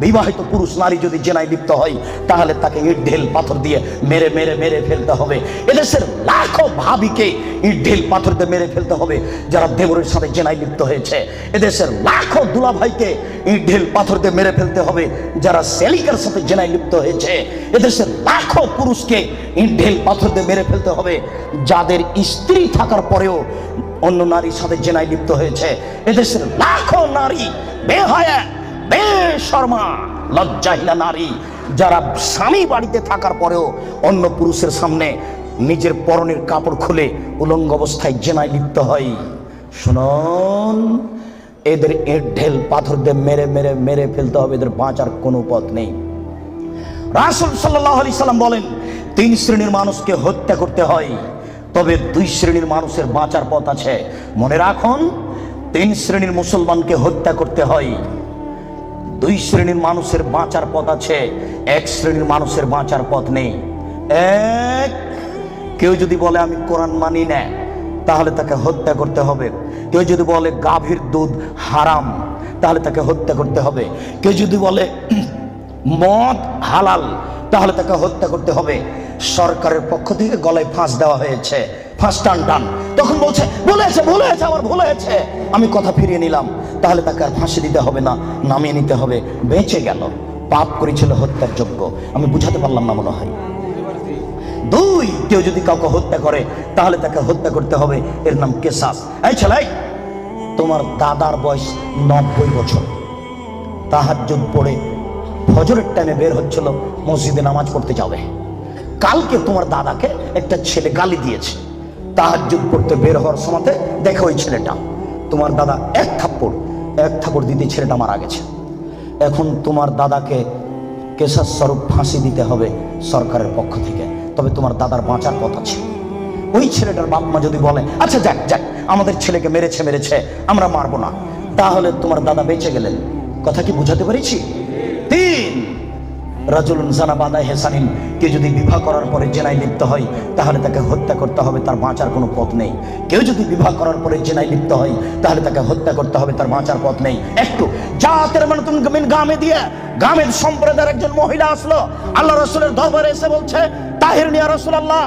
বিবাহিত পুরুষ নারী যদি জেনায় লিপ্ত হয় তাহলে তাকে ইট ঢেল পাথর দিয়ে মেরে মেরে মেরে ফেলতে হবে। এদেশের লাখো ভাবিকে ইট ঢেল পাথর দিয়ে মেরে ফেলতে হবে যারা দেবরের সাথে জেনায় লিপ্ত হয়েছে। এদেশের লাখো দুলাভাইকে ইট ঢেল পাথর দিয়ে মেরে ফেলতে হবে যারা সেলিকার সাথে জেনায় লিপ্ত হয়েছে। এদেশের লাখো পুরুষকে ইট ঢেল পাথর দিয়ে মেরে ফেলতে হবে যাদের স্ত্রী থাকার পরেও অন্য নারীর সাথে জেনায় লিপ্ত হয়েছে। এদেশের লাখো নারী বেহায়া বেশরমা লজ্জাহীনা নারী যারা স্বামী বাড়িতে থাকার পরেও অন্য পুরুষের সামনে নিজের পরনের কাপড় খুলে উলঙ্গ অবস্থায় জেনায় লিপ্ত হয়। শুনুন, এদের ইট ঢেল পাথর দিয়ে মেরে মেরে মেরে ফেলতে হবে, এদের বাঁচার কোনো পথ নেই। রাসূল সাল্লাল্লাহু আলাইহি সাল্লাম বলেন, 3 শ্রেণীর মানুষকে হত্যা করতে হয়, তবে 2 শ্রেণীর মানুষের বাঁচার পথ আছে। মনে রাখুন, 3 শ্রেণীর মুসলমানকে হত্যা করতে হয়, 2 শ্রেণীর মানুষের বাঁচার পথ আছে, 1 শ্রেণীর মানুষের বাঁচার পথ নেই। কেউ যদি বলে আমি কোরআন মানি না তাহলে তাকে হত্যা করতে হবে। কেউ যদি বলে গাভীর দুধ হারাম তাহলে তাকে হত্যা করতে হবে। কেউ যদি বলে মদ হালাল তাহলে তাকে হত্যা করতে হবে। সরকারের পক্ষ থেকে গলায় ফাঁস দেওয়া হয়েছে, ফাঁস টান। তখন বলছে বলেছে আমার ভুল হয়েছে, আমি কথা ফিরিয়ে নিলাম। তাহলে তাকে আর ফাঁসি দিতে হবে না, নামিয়ে নিতে হবে, বেঁচে গেল। পাপ করেছিল হত্যার যোগ্য। আমি বুঝাতে পারলাম না মনে হয়। 2, কেউ যদি কাউকে হত্যা করে তাহলে তাকে হত্যা করতে হবে, এর নাম কিসাস। এই ছেলে, তোমার দাদার বয়স 90 বছর, তাহাজ্জুদ পড়ে ফজরের টাইমে বের হচ্ছিল মসজিদে নামাজ পড়তে যাবে। কালকে তোমার দাদাকে একটা ছেলে গালি দিয়েছে, তাহাজ্জুদ পড়তে বের হওয়ার সময় দেখো ওই ছেলেটা, তোমার দাদা এক থাপ্পড় দিতে ছেলেটা মারা গেছে। এখন তোমার দাদাকে কেসাস স্বরূপ ফাঁসি দিতে হবে সরকারের পক্ষ থেকে, তবে তোমার দাদার বাঁচার পথ আছে। ওই ছেলেটার বাপ মা যদি বলে আচ্ছা যাক আমাদের ছেলেকে মেরেছে আমরা মারবো না, তাহলে তোমার দাদা বেঁচে গেলেন। কথা কি বুঝাতে পেরেছি? 3, রাজুলুন জানা বাদা হেসানিন, কেউ যদি বিবাহ করার পরে জেনায় লিপ্ত হয় তাহলে তাকে হত্যা করতে হবে, তার বাঁচার কোনো পথ নেই। কেউ যদি বিবাহ করার পরে জেনায় লিপ্ত হয় তাহলে তাকে হত্যা করতে হবে, তার বাঁচার পথ নেই। একটু জাতের মানুতুন গ্রামে দিয়ে গ্রামের সম্প্রদায়ের একজন মহিলা আসলো আল্লাহ রাসূলের দরবারে এসে বলছে, তাহিরনি ইয়া রাসূলুল্লাহ,